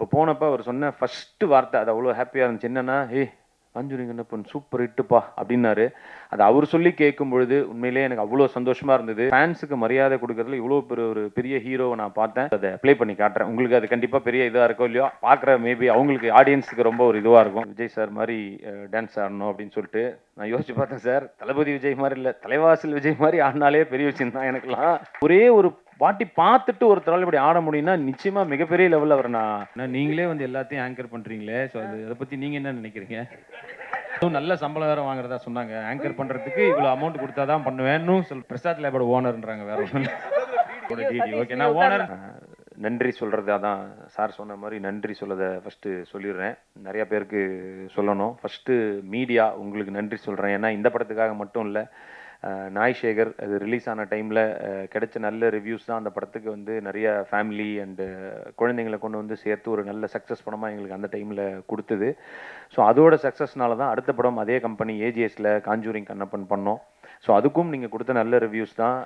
அப்போ போனப்போ அவர் சொன்ன ஃபஸ்ட்டு வார்த்தை அது அவ்வளோ ஹாப்பியாக இருந்துச்சு. என்னன்னா, "ஏய் காஞ்சூரிங் கண்ணப்பன் சூப்பர் ஹிட்டுப்பா" அப்படின்னாரு. அது அவர் சொல்லி கேட்கும் பொழுது உண்மையிலேயே எனக்கு அவ்வளோ சந்தோஷமா இருந்தது. ஃபேன்ஸுக்கு மரியாதை கொடுக்கறதுல இவ்வளோ ஒரு பெரிய ஹீரோவை நான் பார்த்தேன். அதை ப்ளே பண்ணி காட்டுறேன். உங்களுக்கு அது கண்டிப்பா பெரிய இதா இருக்கோ இல்லையோ, பார்க்குற மேபி அவங்களுக்கு ஆடியன்ஸுக்கு ரொம்ப ஒரு இதுவா இருக்கும். விஜய் சார் மாரி டான்ஸ் ஆடணும் அப்படின்னு சொல்லிட்டு நான் யோசிச்சு பார்த்தேன் சார். தளபதி விஜய் மாரி இல்ல, தலைவாசல் விஜய் மாரி ஆடினாலே பெரிய விஷயம் தான் எனக்கெல்லாம். ஒரே ஒரு வாட்டி பார்த்துட்டு ஒருத்தரால இப்படி ஆட முடியும்னா நிச்சயமா மிகப்பெரிய லெவல்ல அவரை நீங்களே வந்து எல்லாத்தையும் ஆங்கர் பண்றீங்களே, ஸோ அதை பத்தி நீங்க என்ன நினைக்கிறீங்க? நல்ல சம்பளம் வேற வாங்குறதா சொன்னாங்க. ஆங்கர் பண்றதுக்கு இவ்வளவு அமௌண்ட் கொடுத்தா தான் பண்ணுவேன்னு பிரசாத் லேபோட ஓனர்ன்றாங்க. வேற ஒன்றும் ஓகே, நான் ஓனர். நன்றி சொல்றது அதான் சார் சொன்ன மாதிரி நன்றி சொல்லதை ஃபர்ஸ்ட் சொல்லிடுறேன். நிறைய பேருக்கு சொல்லணும். ஃபர்ஸ்ட் மீடியா உங்களுக்கு நன்றி சொல்றேன். ஏன்னா இந்த படத்துக்காக மட்டும் இல்லை, நாய் சேகர் அது ரிலீஸ் ஆன டைமில் கிடைச்ச நல்ல ரிவ்யூஸ் தான் அந்த படத்துக்கு வந்து நிறைய ஃபேமிலி அண்டு குழந்தைங்களை கொண்டு வந்து சேர்த்து ஒரு நல்ல சக்ஸஸ் படமாக எங்களுக்கு அந்த டைமில் கொடுத்தது. ஸோ அதோட சக்ஸஸ்னால தான் அடுத்த படம் அதே கம்பெனி ஏஜிஎஸில் காஞ்சூரிங் கண்ணப்பன் பண்ணோம். ஸோ அதுக்கும் நீங்கள் கொடுத்த நல்ல ரிவ்யூஸ் தான்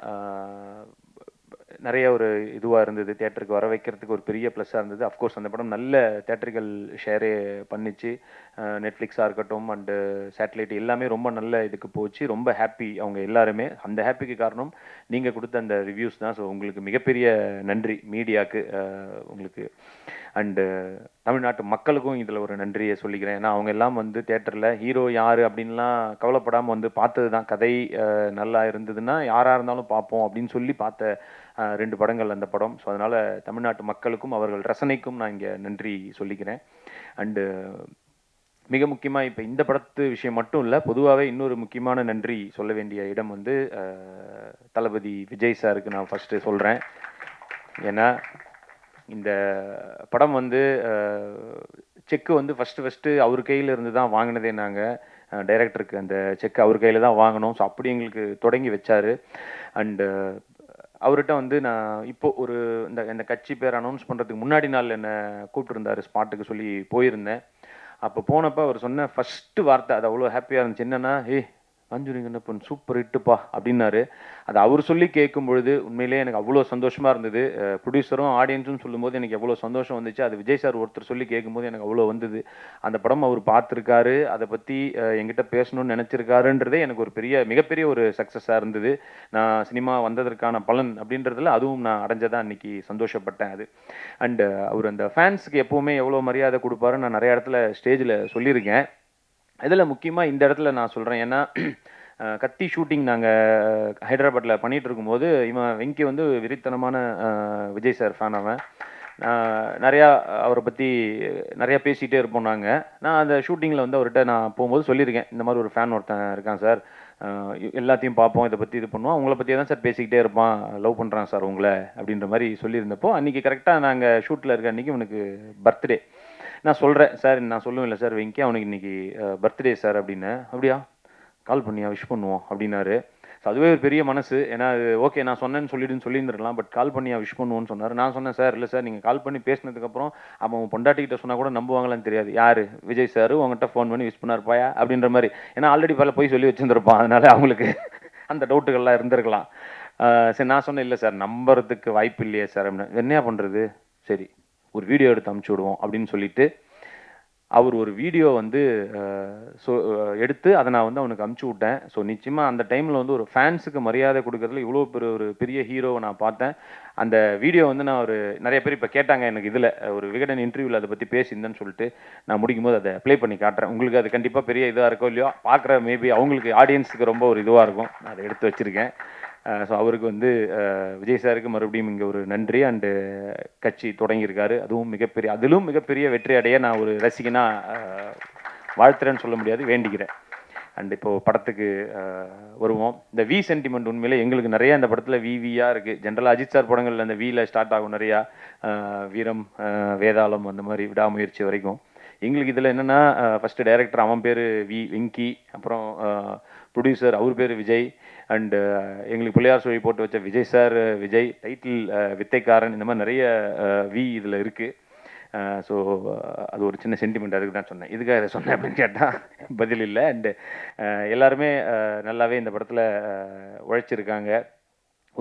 நிறைய ஒரு இதுவாக இருந்தது. தியேட்டருக்கு வர வைக்கிறதுக்கு ஒரு பெரிய ப்ளஸ்ஸாக இருந்தது. அஃப்கோர்ஸ் அந்த படம் நல்ல தியேட்டரிக்கல் ஷேரே பண்ணிச்சு. நெட்ஃப்ளிக்ஸாக இருக்கட்டும் அண்டு சேட்டலைட் எல்லாமே ரொம்ப நல்ல இதுக்கு போச்சு. ரொம்ப ஹாப்பி அவங்க எல்லாருமே. அந்த ஹாப்பிக்கு காரணம் நீங்கள் கொடுத்த அந்த ரிவ்யூஸ் தான். ஸோ உங்களுக்கு மிகப்பெரிய நன்றி மீடியாவுக்கு, உங்களுக்கு அண்டு தமிழ்நாட்டு மக்களுக்கும் இதில் ஒரு நன்றியை சொல்லிக்கிறேன். ஏன்னா அவங்க எல்லாம் வந்து தியேட்டரில் ஹீரோ யார் அப்படின்லாம் கவலைப்படாமல் வந்து பார்த்தது தான். கதை நல்லா இருந்ததுன்னா யாராக இருந்தாலும் பார்ப்போம் அப்படின்னு சொல்லி பார்த்த 2 படங்கள் அந்த படம். ஸோ அதனால் தமிழ்நாட்டு மக்களுக்கும் அவர்கள் ரசனைக்கும் நான் இங்கே நன்றி சொல்லிக்கிறேன். அண்டு மிக முக்கியமாக இப்போ இந்த படத்து விஷயம் மட்டும் இல்லை, பொதுவாகவே இன்னொரு முக்கியமான நன்றி சொல்ல வேண்டிய இடம் வந்து தளபதி விஜய் சாருக்கு நான் ஃபஸ்ட்டு சொல்கிறேன். ஏன்னா இந்த படம் வந்து செக்கு வந்து ஃபஸ்ட்டு அவர் கையில் இருந்து தான் வாங்கினதே. நாங்கள் டைரக்டருக்கு அந்த செக் அவர் கையில் தான் வாங்கினோம். ஸோ அப்படி எங்களுக்கு தொடங்கி வச்சார். அண்டு அவர்கிட்ட வந்து நான் இப்போ ஒரு இந்த கட்சி பேர் அனௌன்ஸ் பண்ணுறதுக்கு முன்னாடி நாள் என்னை கூப்பிட்டுருந்தாரு ஸ்பாட்டுக்கு சொல்லி போயிருந்தேன். அப்போ போனப்போ அவர் சொன்ன ஃபஸ்ட்டு வார்த்தை அது அவ்வளோ ஹாப்பியாக இருந்துச்சு. என்னன்னா, "ஏய் காஞ்சூரிங் கண்ணப்பன் சூப்பர் ஹிட்டுப்பா" அப்படின்னாரு. அது அவர் சொல்லி கேட்கும் பொழுது உண்மையிலேயே எனக்கு அவ்வளோ சந்தோஷமாக இருந்தது. ப்ரொடியூசரும் ஆடியன்ஸும் சொல்லும்போது எனக்கு எவ்வளோ சந்தோஷம் வந்துச்சு. அது விஜய் சார் ஒருத்தர் சொல்லி கேட்கும்போது எனக்கு அவ்வளோ வந்தது. அந்த படம் அவர் பார்த்துருக்காரு, அதை பற்றி என்கிட்ட பேசணும்னு நினச்சிருக்காருன்றதே எனக்கு ஒரு மிகப்பெரிய ஒரு சக்ஸஸாக இருந்தது. நான் சினிமா வந்ததற்கான பலன் அப்படின்றதுல அதுவும் நான் அடைஞ்சதான் அன்றைக்கி சந்தோஷப்பட்டேன். அது அண்டு அவர் அந்த ஃபேன்ஸுக்கு எப்போவுமே எவ்வளோ மரியாதை கொடுப்பாருன்னு நான் நிறையா இடத்துல ஸ்டேஜில் சொல்லியிருக்கேன். இதில் முக்கியமாக இந்த இடத்துல நான் சொல்கிறேன். ஏன்னா கத்தி ஷூட்டிங் நாங்கள் ஹைதராபாத்தில் பண்ணிகிட்டு இருக்கும்போது இவன் வெங்கி வந்து வெறித்தனமான விஜய் சார் ஃபேன். அவன் நிறையா அவரை பற்றி நிறையா பேசிகிட்டே இருப்போம். நான் அந்த ஷூட்டிங்கில் வந்து அவர்கிட்ட நான் போகும்போது சொல்லியிருக்கேன், இந்த மாதிரி ஒரு ஃபேன் ஒருத்தன் இருக்கான் சார், எல்லாத்தையும் பார்ப்போம், இதை பற்றி இது பண்ணுவோம், அவங்கள பற்றியே தான் சார் பேசிக்கிட்டே இருப்பான், லவ் பண்ணுறான் சார் உங்களை அப்படின்ற மாதிரி சொல்லியிருந்தப்போ அன்றைக்கி கரெக்டாக நாங்கள் ஷூட்டில் இருக்க அன்றைக்கி அவனுக்கு பர்த்டே. நான் சொல்கிறேன், சார் நான் சொல்லுவேன் இல்லை சார் வெங்கி அவனுக்கு இன்றைக்கி பர்த்டே சார் அப்படின்னு. அப்படியா, கால் பண்ணியா, விஷ் பண்ணுவோம் அப்படின்னாரு. ஸோ அதுவே ஒரு பெரிய மனசு. ஏன்னா அது ஓகே நான் சொன்னேன்னு சொல்லியிருந்துருக்கலாம், பட் கால் பண்ணியா விஷ் பண்ணுவோன்னு சொன்னார். நான் சொன்னேன், சார் இல்லை சார் நீங்கள் கால் பண்ணி பேசினதுக்கப்புறம் அவன் பொண்டாட்டிக்கிட்ட சொன்னால் கூட நம்புவாங்களான்னு தெரியாது, யார் விஜய் சார் உங்கள்கிட்ட ஃபோன் பண்ணி விஷ் பண்ணார்ப்பாயா அப்படின்ற மாதிரி. ஏன்னா ஆல்ரெடி பல போய் சொல்லி வச்சுருந்துருப்பான், அதனால் அவங்களுக்கு அந்த டவுட்டுகள்லாம் இருந்திருக்கலாம். சரி நான் சொன்னேன், இல்லை சார் நம்புறதுக்கு வாய்ப்பு இல்லையே சார் அப்படின்னு. என்னையா பண்ணுறது, சரி ஒரு வீடியோ எடுத்து அமுச்சு விடுவோம் அப்படின்னு சொல்லிட்டு அவர் ஒரு வீடியோ வந்து எடுத்து அதை நான் வந்து அவனுக்கு அமுச்சு விட்டேன். ஸோ நிச்சயமாக அந்த டைமில் வந்து ஒரு ஃபேன்ஸுக்கு மரியாதை கொடுக்கறதுல இவ்வளோ ஒரு பெரிய ஹீரோவை நான் பார்த்தேன். அந்த வீடியோ வந்து நான் நிறைய பேர் இப்போ கேட்டாங்க எனக்கு, இதில் ஒரு விகடன் இன்டர்வியூவில் அதை பற்றி பேசியிருந்தேன்னு சொல்லிட்டு நான் முடிக்கும்போது அதை ப்ளே பண்ணி காட்டுறேன். உங்களுக்கு அது கண்டிப்பாக பெரிய இதாக இருக்கோ இல்லையோ, பார்க்குற மேபி அவங்களுக்கு ஆடியன்ஸுக்கு ரொம்ப ஒரு இதுவாக இருக்கும். நான் அதை எடுத்து வச்சுருக்கேன். ஸோ அவருக்கு வந்து விஜய் சாருக்கு மறுபடியும் இங்கே ஒரு நன்றி. அண்டு கட்சி தொடங்கியிருக்காரு, அதுவும் அதிலும் மிகப்பெரிய வெற்றி அடைய நான் ஒரு ரசிகனாக வாழ்த்துறேன்னு சொல்ல முடியாது, வேண்டிக்கிறேன். அண்ட் இப்போது படத்துக்கு வருவோம். இந்த வி சென்டிமெண்ட் உண்மையிலே எங்களுக்கு நிறையா இந்த படத்தில் விவியாக இருக்குது. ஜென்ரலாக அஜித் சார் படங்களில் அந்த வியில் ஸ்டார்ட் ஆகும் நிறையா, வீரம், வேதாளம், அந்த மாதிரி விடாமுயற்சி வரைக்கும். எங்களுக்கு இதில் என்னென்னா ஃபஸ்ட்டு டைரக்டர் அவன் பேர் வெங்கி, அப்புறம் ப்ரொடியூசர் அவர் பேர் விஜய், அண்டு எங்களுக்கு பிள்ளையார் சொல்லி போட்டு வச்ச விஜய் சார் விஜய், டைட்டில் வித்தைக்காரன், இந்த மாதிரி நிறைய வி இதில் இருக்குது. ஸோ அது ஒரு சின்ன சென்டிமெண்ட், அதுக்கு தான் சொன்னேன். இதுக்காக இதை சொன்னேன் அப்படின்னு கேட்டால் பதில் இல்லை. அண்டு எல்லாருமே நல்லாவே இந்த படத்தில் உழைச்சிருக்காங்க.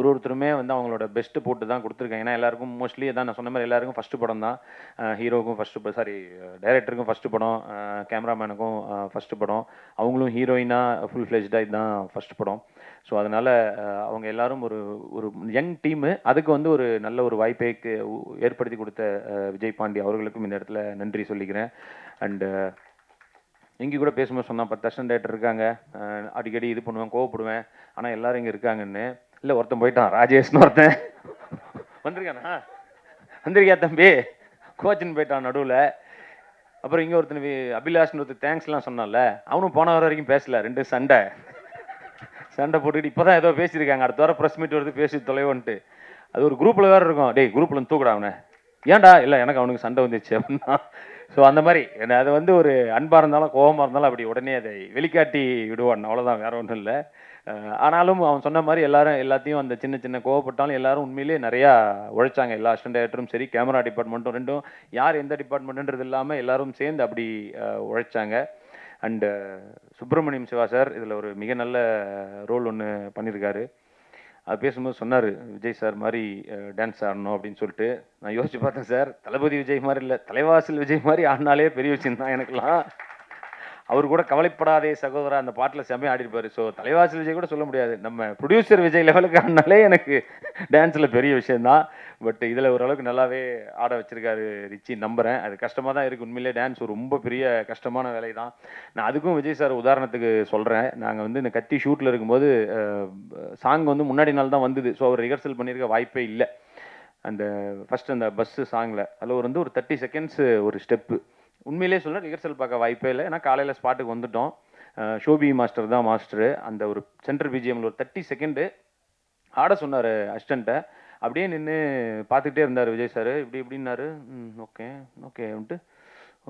ஒருத்தருமே வந்து அவங்களோட பெஸ்ட்டு போட்டு தான் கொடுத்துருக்காங்க. ஏன்னா எல்லாருக்கும் மோஸ்ட்லி அதான் நான் சொன்ன மாதிரி எல்லாருக்கும் ஃபஸ்ட்டு படம் தான். ஹீரோவுக்கும் ஃபஸ்ட்டு சாரி டைரக்டருக்கும் ஃபஸ்ட்டு படம், கேமராமேனுக்கும் ஃபஸ்ட்டு படம். அவங்களும் ஹீரோயினாக ஃபுல் ஃப்ளெஜ்டாக இதுதான் ஃபஸ்ட்டு படம். ஸோ அதனால் அவங்க எல்லாரும் ஒரு ஒரு யங் டீமு. அதுக்கு வந்து ஒரு நல்ல ஒரு வாய்ப்பை ஏற்படுத்தி கொடுத்த விஜய் பாண்டி அவர்களுக்கும் இந்த இடத்துல நன்றி சொல்லிக்கிறேன். அண்டு இங்கே கூட பேசும்போது சொன்னால் 10 அசிஸ்டன்ட் டைரக்டர் இருக்காங்க, அடிக்கடி இது பண்ணுவேன், கோவப்படுவேன், ஆனால் எல்லாரும் இங்கே இருக்காங்கன்னு. இல்லை ஒருத்தன் போயிட்டான், ராஜேஷ்னு ஒருத்தன் வந்திருக்கானா, வந்திருக்கியா தம்பி, கோச்சின்னு போயிட்டான் நடுவில். அப்புறம் இங்கே ஒருத்தன் அபிலாஷ்னு ஒருத்தர் தேங்க்ஸ்லாம் சொன்னால, அவனும் போன வர வரைக்கும் பேசல. 2 சண்டை போட்டுக்கிட்டு இப்போ தான் ஏதோ பேசியிருக்காங்க, அடுத்த வாரம் ப்ரெஸ் மீட் வருது பேசி தொலைவோன்ட்டு. அது ஒரு குரூப்பில் வேறு இருக்கும், டேய் குரூப்பில் தூக்குடா அவனை, ஏன்டா இல்லை எனக்கு அவனுக்கு சண்டை வந்துச்சு அப்படின்னா. ஸோ அந்த மாதிரி அது வந்து ஒரு அன்பாக இருந்தாலும் கோபமாக இருந்தாலும் அப்படி உடனே அதை வெளிக்காட்டி விடுவான், அவ்வளோதான், வேற ஒன்றும் இல்லை. ஆனாலும் அவன் சொன்ன மாதிரி எல்லாத்தையும் அந்த சின்ன சின்ன கோவப்பட்டாலும் எல்லாரும் உண்மையிலேயே நிறையா உழைச்சாங்க. எல்லா அசிஸ்டன்ட் டைரக்டரும் சரி, கேமரா டிபார்ட்மெண்ட்டும் ரெண்டும், யார் எந்த டிபார்ட்மெண்ட்டுன்றது இல்லாமல் எல்லாரும் சேர்ந்து அப்படி உழைச்சாங்க. அண்டு சுப்பிரமணியம் சிவா சார் இதில் ஒரு மிக நல்ல ரோல் ஒன்று பண்ணியிருக்காரு. அது பேசும்போது சொன்னார், விஜய் சார் மாதிரி டான்ஸ் ஆடணும் அப்படின்னு சொல்லிட்டு. நான் யோசிச்சு பார்த்தேன், சார் தளபதி விஜய் மாதிரி இல்லை, தலைவாசல் விஜய் மாதிரி ஆடினாலே பெரிய விஷயம் தான் எனக்குலாம். அவர் கூட கவலைப்படாதே சகோதரா அந்த பாட்டில் செம்மையாக ஆடிருப்பார். ஸோ தலைவாசல் விஜய் கூட சொல்ல முடியாது, நம்ம ப்ரொடியூசர் விஜய் லெவலுக்கு ஆடினாலே எனக்கு டான்ஸில் பெரிய விஷயந்தான். பட் இதில் ஓரளவுக்கு நல்லாவே ஆட வச்சிருக்காரு ரிச்சி, நம்புகிறேன். அது கஷ்டமாக தான் இருக்குது உண்மையிலே, டான்ஸ் ரொம்ப பெரிய கஷ்டமான வேலை தான். நான் அதுக்கும் விஜய் சார் உதாரணத்துக்கு சொல்கிறேன். நாங்கள் வந்து இந்த கத்தி ஷூட்டில் இருக்கும்போது சாங் வந்து முன்னாடி நாள் தான் வந்தது. ஸோ அவர் ரிஹர்சல் பண்ணியிருக்க வாய்ப்பே இல்லை. அந்த ஃபஸ்ட்டு அந்த பஸ்ஸு சாங்கில் அதில் வந்து ஒரு 30 செகண்ட்ஸு ஒரு ஸ்டெப்பு. உண்மையிலே சொல்ல ரிஹர்சல் பார்க்க வாய்ப்பே இல்லை, ஏன்னா காலையில் ஸ்பாட்டுக்கு வந்துட்டோம். ஷோபி மாஸ்டர் தான் மாஸ்டரு. அந்த ஒரு சென்டர் பிஜிஎம்மில் ஒரு 30 செகண்டு ஆட சொன்னார் அசிஸ்டண்ட்டை. அப்படியே நின்று பார்த்துக்கிட்டே இருந்தார் விஜய் சார். இப்படின்னாரு, ஓகே அப்படின்ட்டு,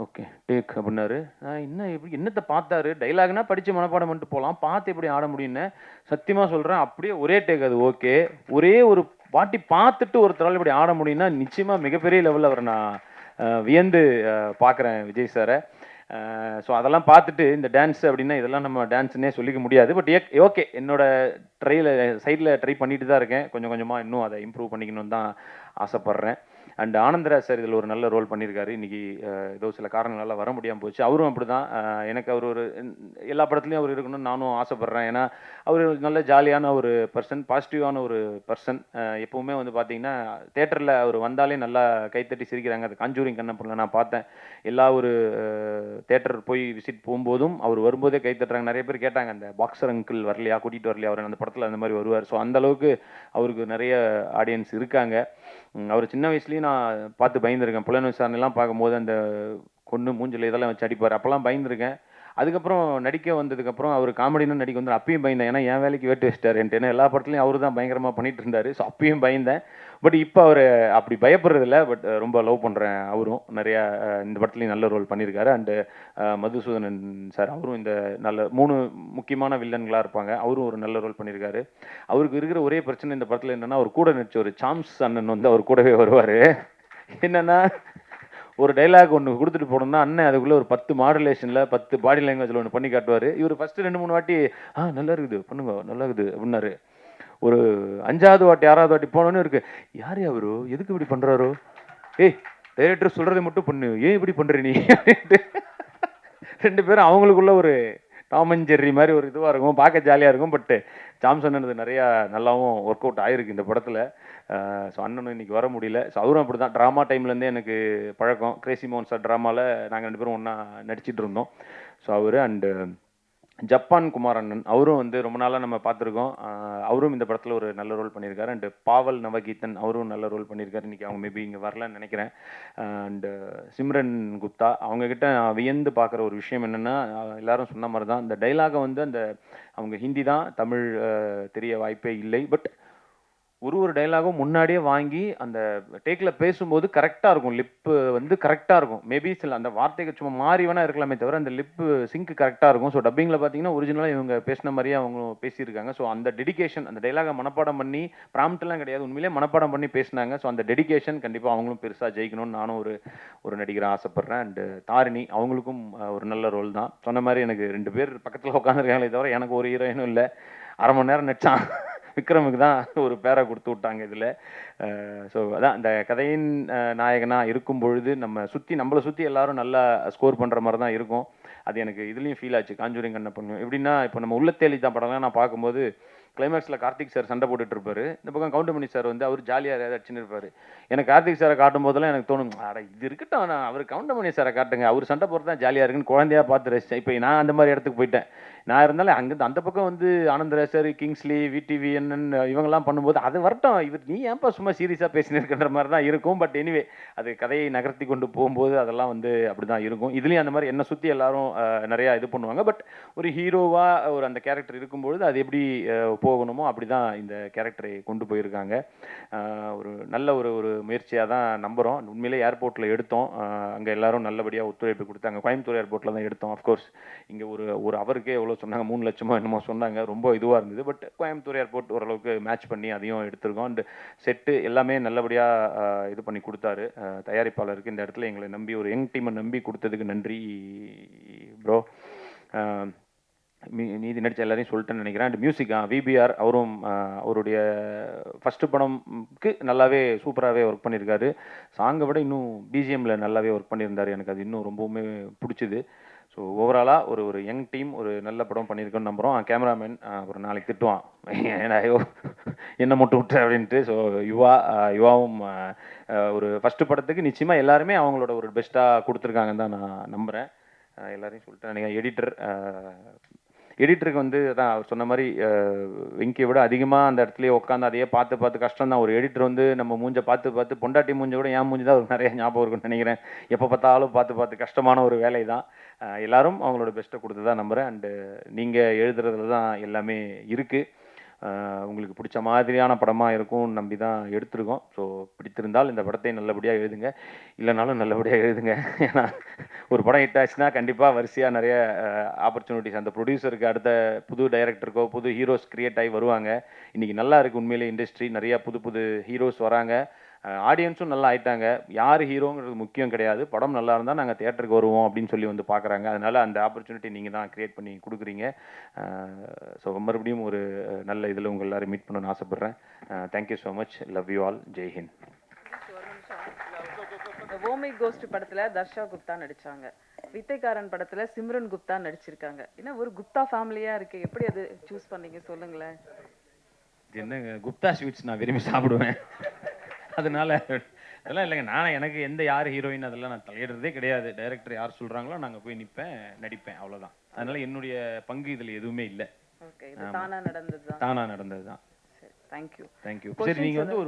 ஓகே டேக் அப்படின்னாரு. இன்னும் எப்படி என்னத்தை பார்த்தாரு, டைலாக்னா படித்து மனப்பாடம் பண்ணிட்டு போகலாம், பார்த்து எப்படி ஆட முடியும்னு சத்தியமாக சொல்கிறேன். அப்படியே ஒரே டேக், அது ஓகே. ஒரே ஒரு வாட்டி பார்த்துட்டு ஒருத்தரால் இப்படி ஆட முடியும்னா நிச்சயமாக மிகப்பெரிய லெவலில் அவரை நான் வியந்து பார்க்குறேன் விஜய் சாரை. ஸோ அதெல்லாம் பார்த்துட்டு இந்த டான்ஸ் அப்படின்னா இதெல்லாம் நம்ம டான்ஸ்னே சொல்லிக்க முடியாது. பட் ஓகே, என்னோட சைடில் ட்ரை பண்ணிட்டு தான் இருக்கேன். கொஞ்சம் கொஞ்சமாக இன்னும் அதை இம்ப்ரூவ் பண்ணிக்கணும்னு தான் ஆசைப்பட்றேன். அண்ட் ஆனந்தராஜ் சார் இதில் ஒரு நல்ல ரோல் பண்ணியிருக்காரு. இன்றைக்கி ஏதோ சில காரணங்களால் வர முடியாமல் போச்சு. அவரும் அப்படி தான். எனக்கு அவர் ஒரு எல்லா படத்துலையும் அவர் இருக்கணும்னு நானும் ஆசைப்பட்றேன். ஏன்னா அவர் நல்ல ஜாலியான ஒரு பர்சன், பாசிட்டிவான ஒரு பர்சன். எப்போவுமே வந்து பார்த்தீங்கன்னா தேட்டரில் அவர் வந்தாலே நல்லா கைத்தட்டி சிரிக்கிறாங்க. அது காஞ்சூரிங் கண்ணப்பனில் நான் பார்த்தேன். எல்லா ஒரு தேட்டர் போய் விசிட் போகும்போதும் அவர் வரும்போதே கைத்தட்டுறாங்க. நிறைய பேர் கேட்டாங்க, அந்த பாக்ஸர் அங்கிள் வரலையா, கூட்டிகிட்டு வரலையா அவர், அந்த படத்தில் அந்த மாதிரி வருவார். ஸோ அந்தளவுக்கு அவருக்கு நிறைய ஆடியன்ஸ் இருக்காங்க. அவர் சின்ன வயசுலேயும் நான் பார்த்து பயந்துருக்கேன். புலன் விசாரணைலாம் பார்க்கும்போது அந்த கொன்று மூஞ்சில் இதெல்லாம் வச்சு அடிப்பார், அப்போல்லாம் பயந்துருக்கேன். அதுக்கப்புறம் நடிக்க வந்ததுக்கப்புறம் அவர் காமெடின்னு நடிக்க வந்து அப்பயும் பயந்தேன். ஏன்னா என் வேலைக்கு வேட்டு வச்சிட்டாருன்ட்டு. ஏன்னா எல்லா படத்துலையும் அவர் தான் பயங்கரமாக பண்ணிட்டு இருந்தார். ஸோ அப்பயும் பயந்தேன். பட் இப்போ அவர் அப்படி பயப்படுறதில்ல. பட் ரொம்ப லவ் பண்ணுறேன். அவரும் நிறையா இந்த படத்துலையும் நல்ல ரோல் பண்ணியிருக்காரு. அண்டு மதுசூதனன் சார், அவரும் இந்த நல்ல 3 முக்கியமான வில்லன்களாக இருப்பாங்க. அவரும் ஒரு நல்ல ரோல் பண்ணியிருக்காரு. அவருக்கு இருக்கிற ஒரே பிரச்சனை இந்த படத்தில் என்னென்னா, அவர் கூட நடிச்ச ஒரு சாம்ஸ் அண்ணன் வந்து அவர் கூடவே வருவார். என்னென்னா ஒரு டைலாக் ஒன்று கொடுத்துட்டு போனோம்னா அண்ணன் அதுக்குள்ளே ஒரு 10 மாடுலேஷனில் 10 பாடி லாங்குவேஜில் ஒன்று பண்ணி காட்டுவார். இவர் ஃபஸ்ட்டு 2-3 வாட்டி நல்லா இருக்குது பண்ணுங்க, நல்லா இருக்குது அப்படின்னாரு. ஒரு 5ஆவது வாட்டி 6ஆவது வாட்டி போனோன்னு இருக்கு, யார் அவரு, எதுக்கு இப்படி பண்ணுறாரோ, ஏய் டைரக்டர் சொல்கிறத மட்டும் பண்ணு, ஏன் இப்படி பண்ணுற நீ அப்படின்ட்டு 2 பேரும் அவங்களுக்குள்ள ஒரு டாம் அண்ட் ஜெர்ரி மாதிரி ஒரு இதுவாக இருக்கும், பார்க்க ஜாலியாக இருக்கும். பட்டு சாம்சன் நிறையா நல்லாவும் ஒர்க் அவுட் ஆகிருக்கு இந்த படத்தில். ஸோ அண்ணனும் இன்றைக்கி வர முடியல. ஸோ அவரும் அப்படி தான், ட்ராமா டைம்லேருந்தே எனக்கு பழக்கம். கிரேசி மோகன் சார் ட்ராமாவில் நாங்கள் 2 பேரும் ஒன்றா நடிச்சிட்டு இருந்தோம். ஸோ அவர் அண்டு ஜப்பான் குமார் அண்ணன், அவரும் வந்து ரொம்ப நாளாக நம்ம பார்த்துருக்கோம். அவரும் இந்த படத்தில் ஒரு நல்ல ரோல் பண்ணியிருக்காரு. அண்டு பாவல் நவகீதன், அவரும் நல்ல ரோல் பண்ணியிருக்காரு. இன்றைக்கி அவங்க மேபி இங்கே வரலன்னு நினைக்கிறேன். அண்டு சிம்ரன் குப்தா, அவங்கக்கிட்ட வியந்து பார்க்குற ஒரு விஷயம் என்னென்னா, எல்லாரும் சொன்ன மாதிரி தான் இந்த டைலாகை வந்து அந்த அவங்க ஹிந்தி தான், தமிழ் தெரிய வாய்ப்பே இல்லை. பட் ஒரு டைலாகும் முன்னாடியே வாங்கி அந்த டேக்கில் பேசும்போது கரெக்டாக இருக்கும், லிப்பு வந்து கரெக்டாக இருக்கும். மேபி சில அந்த வார்த்தைகள் சும்மா மாறி வேணா இருக்கலாமே தவிர அந்த லிப்பு சிங்க் கரெக்டாக இருக்கும். ஸோ டப்பிங்கில் பார்த்தீங்கன்னா ஒரிஜினலாக இவங்க பேசின மாதிரியே அவங்க பேசியிருக்காங்க. ஸோ அந்த டெடிகேஷன், அந்த டைலாகை மனப்பாடம் பண்ணி, ப்ராம்ப்ட்லாம் கிடையாது, உண்மையிலே மனப்பாடம் பண்ணி பேசினாங்க. ஸோ அந்த டெடிகேஷன் கண்டிப்பாக அவங்களும் பெருசாக ஜெயிக்கணும்னு நானும் ஒரு நடிகராக ஆசைப்பட்றேன். அண்டு தாரிணி, அவங்களுக்கும் ஒரு நல்ல ரோல் தான். சொன்ன மாதிரி எனக்கு 2 பேர் பக்கத்தில் உட்காந்துருக்காங்களே தவிர எனக்கு ஒரு ஹீரோயினும் இல்லை. 1/2 மணி நேரம் நடிச்சான், விக்ரமுக்கு தான் ஒரு பேரை கொடுத்து விட்டாங்க இதில். ஸோ அதான் இந்த கதையின் நாயகனாக இருக்கும் பொழுது நம்மளை சுற்றி எல்லாரும் நல்லா ஸ்கோர் பண்ணுற மாதிரி தான் இருக்கும். அது எனக்கு இதுலேயும் ஃபீல் ஆச்சு காஞ்சூரிங் கண்ணப்பன். எப்படின்னா இப்போ நம்ம உள்ளத்தேலி தான் படம்லாம் நான் பார்க்கும்போது கிளைமேக்ஸில் கார்த்திக் சார் சண்டை போட்டுட்டு இருப்பாரு, இந்த பக்கம் கவுண்டமணி சார் வந்து அவர் ஜாலியாக ஏதாவது அடிச்சுன்னு இருப்பாரு. எனக்கு கார்த்திக் சாரை காட்டும் போதெல்லாம் எனக்கு தோணும், அட இது இருக்கட்டும், நான் அவர் கவுண்டமணி சாரை காட்டுங்க, அவர் சண்டை போடுறது தான் ஜாலியாக இருக்குன்னு குழந்தையா பார்த்து ரசித்தேன். இப்போ நான் அந்த மாதிரி இடத்துக்கு போயிட்டேன். நான் இருந்தாலும் அங்கேருந்து அந்த பக்கம் வந்து ஆனந்தராசர், கிங்ஸ்லி, விடிவி அண்ணன் இவங்கெல்லாம் பண்ணும்போது அது வரட்டும், நீ ஏன்ப்பா சும்மா சீரியஸாக பேசினு இருக்கின்ற மாதிரி தான் இருக்கும். பட் எனிவே அது கதையை நகர்த்தி கொண்டு போகும்போது அதெல்லாம் வந்து அப்படி தான் இருக்கும். இதுலேயும் அந்த மாதிரி என்னை சுற்றி எல்லாரும் நிறையா இது பண்ணுவாங்க. பட் ஒரு ஹீரோவாக ஒரு அந்த கேரக்டர் இருக்கும்பொழுது அது எப்படி போகணுமோ அப்படி தான் இந்த கேரக்டரை கொண்டு போயிருக்காங்க. ஒரு நல்ல ஒரு முயற்சியாக தான் நம்புகிறோம். உண்மையிலே ஏர்போர்ட்டில் எடுத்தோம், அங்கே எல்லாரும் நல்லபடியாக ஒத்துழைப்பு கொடுத்தாங்க. கோயம்புத்தூர் ஏர்போர்ட்டில் தான் எடுத்தோம். அஃப்கோர்ஸ் இங்கே ஒரு அவருக்கே எவ்வளோ சொன்னாங்க, 3 லட்சமோ என்னமோ சொன்னாங்க, ரொம்ப இதுவாக இருந்தது. பட் கோயம்புத்தூர் ஏர்போர்ட் ஓரளவுக்கு மேட்ச் பண்ணி அதையும் எடுத்திருக்கோம். அண்டு செட்டு எல்லாமே நல்லபடியாக இது பண்ணி கொடுத்தாரு தயாரிப்பாளருக்கு. இந்த இடத்துல எங்களை நம்பி ஒரு யங் டீமை நம்பி கொடுத்ததுக்கு நன்றி ப்ரோ. மீதி நடித்த எல்லாரையும் சொல்லிட்டேன்னு நினைக்கிறேன். அண்ட் மியூசிக் விபிஆர் அவரும் அவருடைய ஃபஸ்ட்டு படம்க்கு நல்லாவே சூப்பராகவே ஒர்க் பண்ணியிருக்காரு. சாங்கை விட இன்னும் பிஜிஎம்மில் நல்லாவே ஒர்க் பண்ணியிருந்தார். எனக்கு அது இன்னும் ரொம்பவுமே பிடிச்சிது. ஸோ ஓவராலாக ஒரு யங் டீம் ஒரு நல்ல படம் பண்ணியிருக்கோன்னு நம்புகிறோம். கேமராமேன் ஒரு நாளைக்கு திட்டுவான், ஏன்னா என்ன மட்டும் விட்டு அப்படின்ட்டு. ஸோ யுவாவும் ஒரு ஃபஸ்ட்டு படத்துக்கு நிச்சயமாக எல்லாருமே அவங்களோட ஒரு பெஸ்ட்டாக கொடுத்துருக்காங்கன்னு தான் நான் நம்புகிறேன். எல்லாரையும் சொல்லிட்டேன். நீங்கள் எடிட்டருக்கு வந்து அதான் அவர் சொன்ன மாதிரி வெங்கியை விட அதிகமாக அந்த இடத்துலயே உட்காந்து அதையே பார்த்து கஷ்டம் தான். ஒரு எடிட்டர் வந்து நம்ம மூஞ்சை பார்த்து பொண்டாட்டி மூஞ்சை விட என் மூஞ்சி தான் அவருக்கு நிறைய ஞாபகம் இருக்குன்னு நினைக்கிறேன். எப்போ பார்த்தாலும் பார்த்து கஷ்டமான ஒரு வேலை தான். எல்லாரும் அவங்களோட பெஸ்ட்டை கொடுத்து தான் நம்புகிறேன். அண்டு நீங்கள் எழுதுறதுல தான் எல்லாமே இருக்குது. உங்களுக்கு பிடிச்ச மாதிரியான படமாக இருக்கும்னு நம்பி தான் எடுத்திருக்கோம். ஸோ பிடித்திருந்தால் இந்த படத்தை நல்லபடியாக எழுதுங்க, இல்லைனாலும் நல்லபடியாக எழுதுங்க. ஏன்னா ஒரு படம் ஹிட் ஆச்சுன்னா கண்டிப்பாக வரிசையாக நிறைய ஆப்பர்ச்சுனிட்டிஸ் அந்த ப்ரொடியூசருக்கு, அடுத்த புது டைரக்டருக்கோ புது ஹீரோஸ் கிரியேட் ஆகி வருவாங்க. இன்றைக்கி நல்லா இருக்குது உண்மையிலே இண்டஸ்ட்ரி, நிறையா புது ஹீரோஸ் வராங்க. ஆடியன்ஸும் நல்லா ஆயிட்டாங்க. யார் ஹீரோங்கிறது முக்கியம் கிடையாது, படம் நல்லா இருந்தால் நாங்கள் தியேட்டருக்கு வருவோம் அப்படின்னு சொல்லி வந்து பார்க்குறாங்க. அதனால் அந்த ஆப்பர்ச்சுனிட்டி நீங்கள் தான் க்ரியேட் பண்ணி கொடுக்குறீங்க. ஸோ மறுபடியும் ஒரு நல்ல இதில் உங்கள் எல்லோரும் மீட் பண்ணணும்னு ஆசைப்பட்றேன். Thank you so much. Love you all. Jai Hind. ஓமை கோஸ்ட் படத்தில் தர்ஷா குப்தா நடித்தாங்க. வித்தைக்காரன் படத்தில் சிம்ரன் குப்தா நடிச்சிருக்காங்க. ஏன்னா ஒரு குப்தா ஃபேமிலியாக இருக்குது, எப்படி அது சூஸ் பண்ணீங்க சொல்லுங்களேன். என்னங்க குப்தா ஸ்வீட்ஸ் நான் விரும்பி சாப்பிடுவேன், அதனால அதெல்லாம் இல்லைங்க. எனக்கு யார் ஹீரோயின் அதெல்லாம் நான் தலையிடுறதே கிடையாது. டைரக்டர் யார் சொல்கிறாங்களோ நாங்கள் போய் நிற்பேன், நடிப்பேன், அவ்வளோதான். அதனால என்னுடைய பங்கு இதில் எதுவுமே இல்லை. தானாக நடந்தது தான். தேங்க்யூ. சரி, நீங்கள் வந்து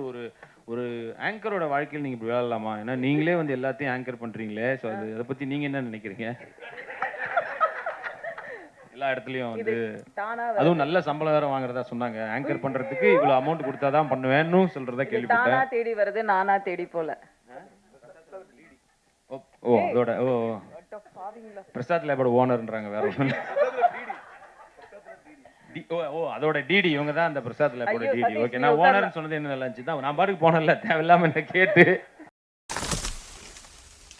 ஒரு ஆங்கரோட வாழ்க்கையில் நீங்கள் இப்படி விளையாடலாமா? ஏன்னா நீங்களே வந்து எல்லாத்தையும் ஆங்கர் பண்ணுறீங்களே. ஸோ அதை பற்றி நீங்கள் என்ன நினைக்கிறீங்க? எல்லா இடத்துலையும் வந்து அதுவும் நல்ல சம்பளம் வேற வாங்குறதா சொன்னாங்க. ஆங்கர் பண்றதுக்கு இவ்வளவு அமௌண்ட் கொடுத்தாதான் பண்ணுவேன்னு சொல்றதா கேள்விப்பட்டேன். தானா தேடி வருது, நானா தேடி போல. அதோட பிரசாத் லேபோட ஓனர்ன்றாங்க, வேற ஒன்றும் அதோட டிடி இவங்க தான், அந்த பிரசாத் லேபோட டிடி. ஓகே, நான் ஓனர்னு சொன்னது என்ன நல்லா இருந்துச்சு தான். நான் பாட்டுக்கு போனேன்ல, தேவையில்லாம என்ன கேட்டு